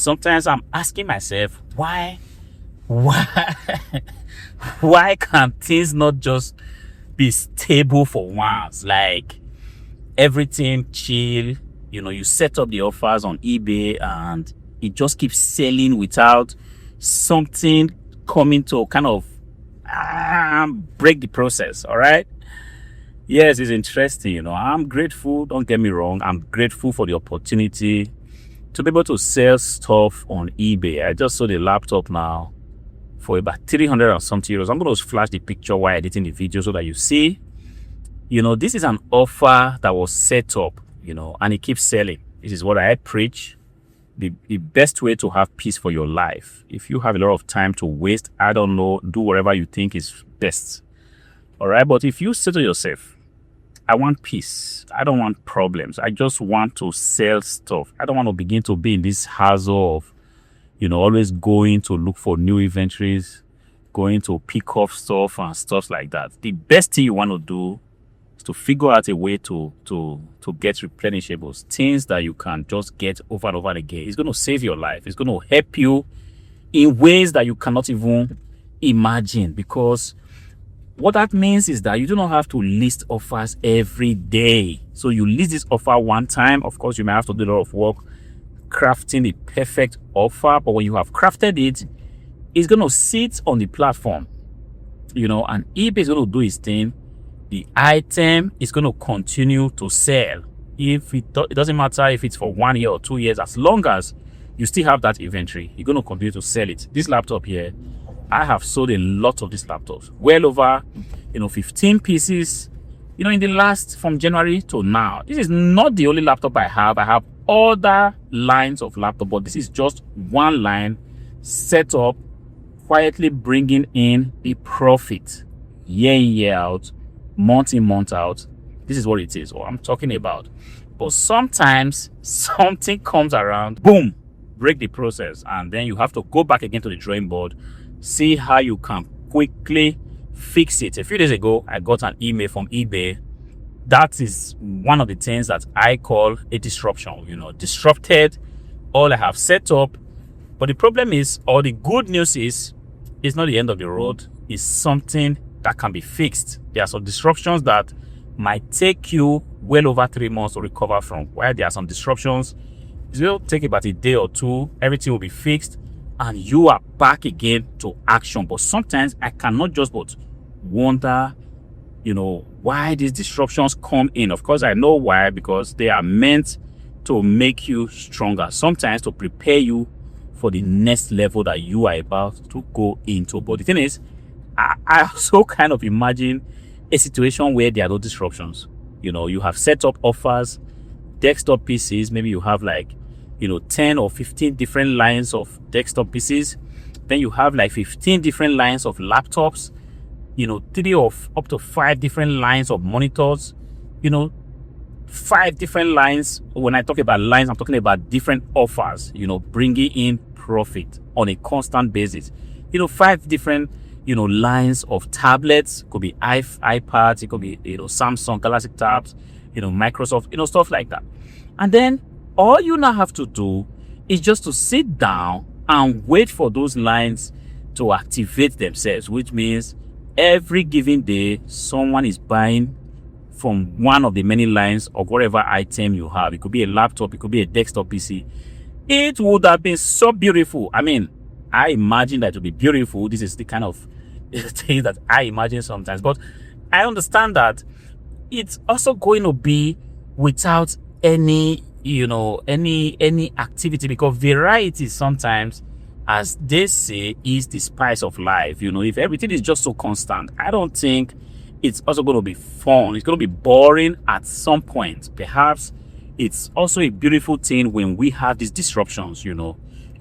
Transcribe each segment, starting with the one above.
sometimes I'm asking myself, why why can things not just be stable for once? Like everything chill, you set up the offers on eBay and it just keeps selling without something coming to kind of break the process. All right. Yes, it's interesting. I'm grateful, don't get me wrong, I'm grateful for the opportunity to be able to sell stuff on eBay. I just saw the laptop now for about 300 and something euros. I'm going to flash the picture while editing the video so that you see. This is an offer that was set up, and it keeps selling. This is what I preach. The best way to have peace for your life. If you have a lot of time to waste, I don't know, do whatever you think is best. All right. But if you say to yourself, I want peace, I don't want problems, I just want to sell stuff, I don't want to begin to be in this hassle of, always going to look for new inventories, going to pick up stuff and stuff like that. The best thing you want to do is to figure out a way to get replenishables, things that you can just get over and over again. It's going to save your life. It's going to help you in ways that you cannot even imagine, because what that means is that you do not have to list offers every day. So you list this offer one time. Of course, you may have to do a lot of work crafting the perfect offer, but when you have crafted it, it's going to sit on the platform, and eBay is going to do its thing. The item is going to continue to sell. If it doesn't matter if it's for 1 year or 2 years, as long as you still have that inventory, you're going to continue to sell it. This laptop here, I have sold a lot of these laptops, well over 15 pieces in the last, from January to now. This is not the only laptop I have other lines of laptop, but this is just one line set up, quietly bringing in the profit year in, year out, month in, month out. This is what it is, what I'm talking about. But sometimes something comes around, boom, break the process, and then you have to go back again to the drawing board, see how you can quickly fix it. A few days ago, I got an email from eBay. That is one of the things that I call a disruption. Disrupted all I have set up. But the problem is, or the good news is, it's not the end of the road. It's something that can be fixed. There are some disruptions that might take you well over 3 months to recover from. While there are some disruptions, it will take about a day or two. Everything will be fixed and you are back again to action. But sometimes I cannot just but wonder, why these disruptions come in. Of course, I know why, because they are meant to make you stronger, sometimes to prepare you for the next level that you are about to go into. But the thing is, I also kind of imagine a situation where there are no disruptions. You have set up offers, desktop PCs, maybe you have 10 or 15 different lines of desktop PCs. Then you have 15 different lines of laptops, 3 or up to 5 different lines of monitors, 5 different lines. When I talk about lines, I'm talking about different offers, bringing in profit on a constant basis. 5 different, lines of tablets. Could be iPads, it could be, Samsung Galaxy Tabs, Microsoft, stuff like that. And then all you now have to do is just to sit down and wait for those lines to activate themselves, which means every given day, someone is buying from one of the many lines of whatever item you have. It could be a laptop, it could be a desktop PC. It would have been so beautiful. I mean, I imagine that it would be beautiful. This is the kind of thing that I imagine sometimes. But I understand that it's also going to be without any, any activity, because variety sometimes, as they say, is the spice of life. If everything is just so constant, I don't think it's also going to be fun. It's going to be boring at some point. Perhaps it's also a beautiful thing when we have these disruptions. You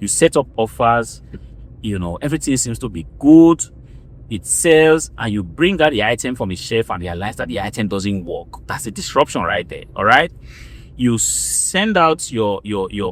set up offers, everything seems to be good, it sells, and you bring out the item from the shelf and realize that the item doesn't work. That's a disruption right there. All right, you send out your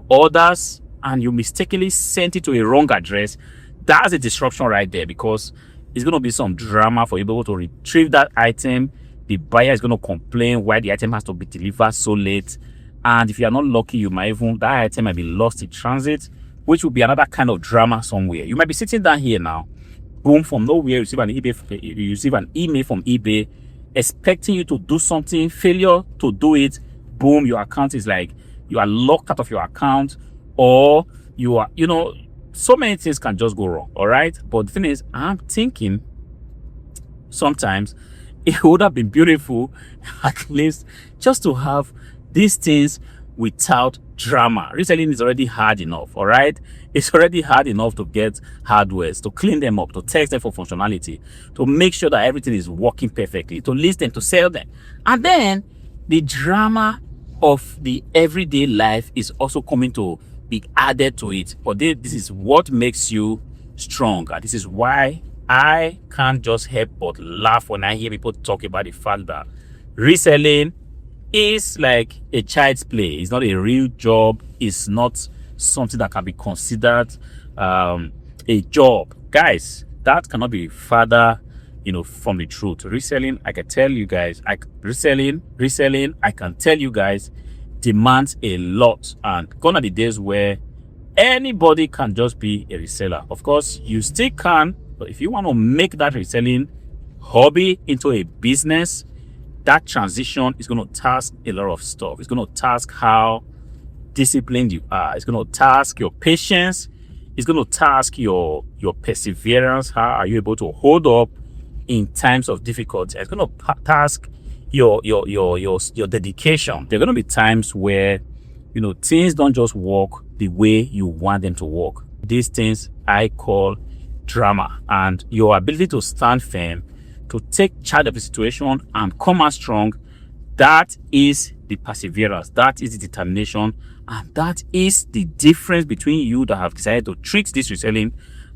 orders and you mistakenly sent it to a wrong address. That's a disruption right there, because it's going to be some drama for you to be able to retrieve that item. The buyer is going to complain why the item has to be delivered so late. And if you are not lucky, that item might be lost in transit. which will be another kind of drama somewhere. You might be sitting down here now, boom, from nowhere, you receive an email from eBay expecting you to do something, failure to do it, boom, your account is like, you are locked out of your account, or you are, so many things can just go wrong, all right? But the thing is, I'm thinking sometimes it would have been beautiful at least just to have these things without drama. Reselling is already hard enough, all right? It's already hard enough to get hardwares, to clean them up, to test them for functionality, to make sure that everything is working perfectly, to list them, to sell them. And then the drama of the everyday life is also coming to be added to it. But this is what makes you stronger. This is why I can't just help but laugh when I hear people talk about the fact that reselling is like a child's play. It's not a real job. It's not something that can be considered a job. Guys, that cannot be further from the truth. Reselling, I can tell you guys, reselling, I can tell you guys, demands a lot. And gone are the days where anybody can just be a reseller. Of course, you still can, but if you want to make that reselling hobby into a business, that transition is going to task a lot of stuff. It's going to task how disciplined you are. It's going to task your patience. It's going to task your perseverance. How are you able to hold up in times of difficulty? It's going to task your dedication. There are going to be times where things don't just work the way you want them to work. These things I call drama, and your ability to stand firm, to take charge of the situation and come out strong, that is the perseverance, that is the determination, and that is the difference between you that have decided to treat this reselling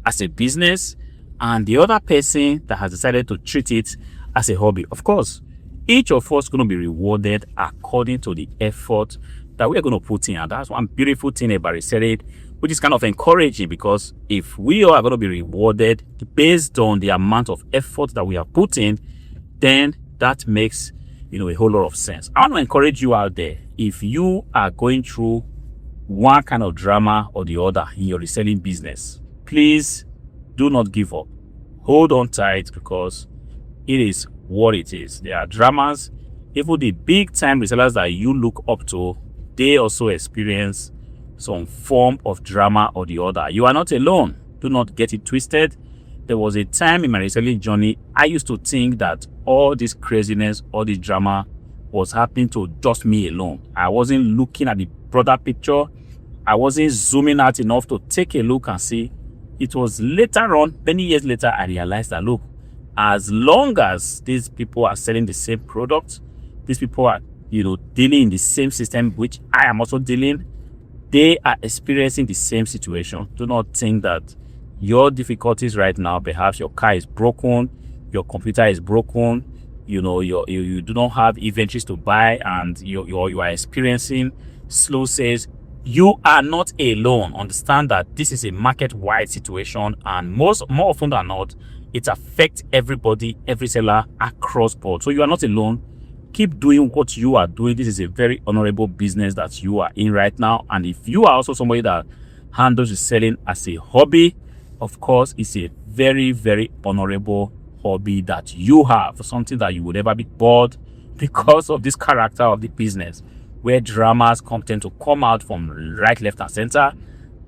as a business and the other person that has decided to treat it as a hobby. Of course, each of us is going to be rewarded according to the effort that we are going to put in, and that's one beautiful thing about reselling, which is kind of encouraging, because if we are going to be rewarded based on the amount of effort that we have put in, then that makes a whole lot of sense. I want to encourage you out there, if you are going through one kind of drama or the other in your reselling business, please do not give up. Hold on tight, because it is what it is. There are dramas. Even the big time resellers that you look up to, they also experience some form of drama or the other. You are not alone. Do not get it twisted. There was a time in my reselling journey, I used to think that all this craziness, all this drama was happening to just me alone. I wasn't looking at the broader picture. I wasn't zooming out enough to take a look and see. It was later on, many years later, I realized that, look, as long as these people are selling the same product, these people are, dealing in the same system, which I am also dealing, they are experiencing the same situation. Do not think that your difficulties right now, perhaps your car is broken, your computer is broken, you do not have inventories to buy, and you are experiencing slow sales. You are not alone. Understand that this is a market-wide situation, and more often than not, it affects everybody, every seller across board. So you are not alone. Keep doing what you are doing. This is a very honorable business that you are in right now. And if you are also somebody that handles reselling as a hobby, of course, it's a very, very honorable hobby that you have, something that you would never be bored because of this character of the business, where dramas tend to come out from right, left, and center.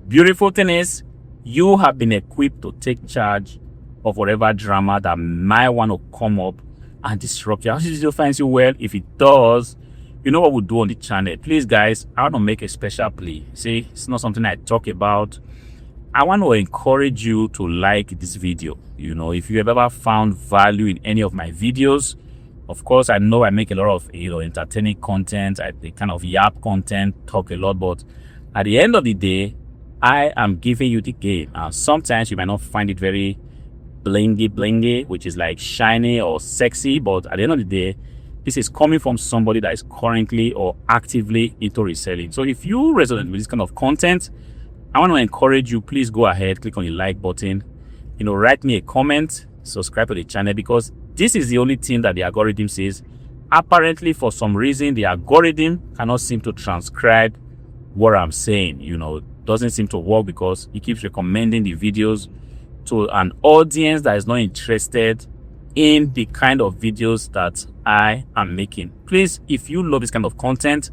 Beautiful thing is, you have been equipped to take charge of whatever drama that might want to come up and disrupt you. How should it finds you well? If it does, you know what we'll do on the channel. Please, guys, I want to make a special plea. See, it's not something I talk about. I want to encourage you to like this video. If you have ever found value in any of my videos, of course, I know I make a lot of entertaining content, I kind of yap content, talk a lot, but at the end of the day, I am giving you the game. And sometimes you might not find it very blingy, which is like shiny or sexy, but at the end of the day, this is coming from somebody that is currently or actively into reselling. So if you resonate with this kind of content, I want to encourage you, please go ahead, click on the like button, write me a comment, subscribe to the channel, because this is the only thing that the algorithm says. Apparently, for some reason, the algorithm cannot seem to transcribe what I'm saying. doesn't seem to work because he keeps recommending the videos to an audience that is not interested in the kind of videos that I am making. Please, if you love this kind of content,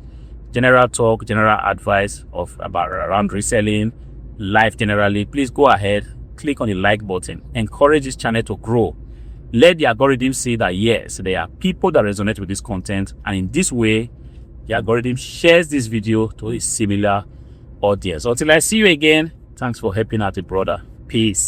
general talk, general advice about around reselling, life generally, please go ahead, click on the like button, encourage this channel to grow. Let the algorithm see that yes, there are people that resonate with this content, and in this way the algorithm shares this video to a similar audience. Until I see you again, thanks for helping out a brother. Peace.